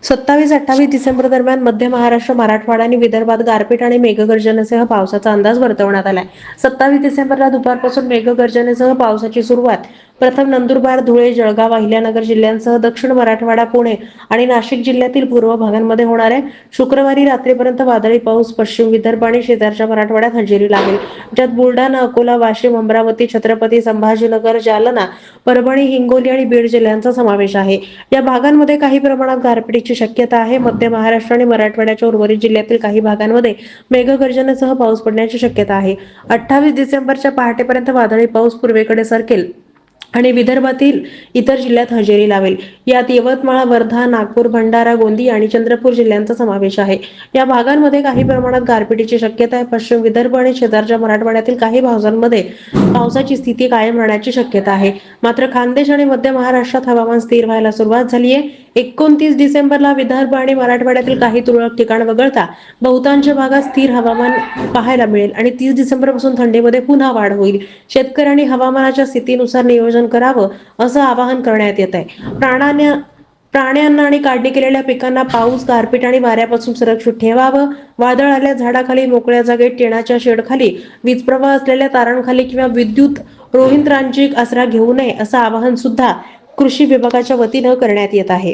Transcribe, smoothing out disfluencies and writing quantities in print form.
27-28 डिसेंबर दरम्यान मध्य महाराष्ट्र, मराठवाडा आणि विदर्भात गारपीट आणि मेघगर्जनेसह पावसाचा अंदाज वर्तवण्यात आलाय. 27 डिसेंबरला दुपारपासून मेघगर्जनेसह पावसाची सुरुवात. प्रथम नंदुरबार, धुळे, जळगाव, अहिल्यानगर जिल्ह्यांसह दक्षिण मराठवाडा, पुणे आणि नाशिक जिल्ह्यातील पूर्व भागांमध्ये होणार आहे. शुक्रवारी रात्रीपर्यंत वादळी पाऊस पश्चिम विदर्भ आणि शेजारच्या मराठवाड्यात हजेरी लावेल, ज्यात बुलढाणा, अकोला, वाशिम, अमरावती, छत्रपती संभाजीनगर, जालना, परभणी, हिंगोली आणि बीड जिल्ह्यांचा समावेश आहे. या भागांमध्ये काही प्रमाणात गारपिटीची शक्यता आहे. मध्य महाराष्ट्र आणि मराठवाड्याच्या उर्वरित जिल्ह्यातील काही भागांमध्ये मेघगर्जनेसह पाऊस पडण्याची शक्यता आहे. 28 डिसेंबरच्या पहाटेपर्यंत वादळी पाऊस पूर्वेकडे सरकेल आणि विदर्भातील इतर जिल्ह्यात हजेरी लावेल. यात यवतमाळ, वर्धा, नागपूर, भंडारा, गोंदिया आणि चंद्रपूर जिल्ह्यांचा समावेश आहे. या भागांमध्ये काही प्रमाणात गारपिटीची शक्यता आहे. पश्चिम विदर्भ आणि शेजारच्या मराठवाड्यातील काही भागांमध्ये पावसाची स्थिती कायम राहण्याची शक्यता आहे. मात्र खानदेश आणि मध्य महाराष्ट्रात हवामान स्थिर व्हायला सुरुवात झाली आहे. 29 डिसेंबरला विदर्भ आणि मराठवाड्यातील काही तुरळक ठिकाण वगळता बहुतांश भागात स्थिर हवामान पाहायला मिळेल आणि 30 डिसेंबरपासून थंडीमध्ये पुन्हा वाढ होईल. शेतकऱ्यांनी हवामानाच्या स्थितीनुसार नियोजन करावं असं आवाहन करण्यात येत आहे. प्राण्यांना आणि काढणी केलेल्या पिकांना पाऊस, गारपीट आणि वाऱ्यापासून सुरक्षित ठेवावं. वादळ आल्यास झाडाखाली, मोकळ्या जागेत, टेनाच्या शेडखाली, वीज प्रवाह असलेल्या तारांखाली किंवा विद्युत रोहित्रांची आसरा घेऊ नये असं आवाहन सुद्धा कृषी विभागाच्या वतीनं करण्यात येत आहे.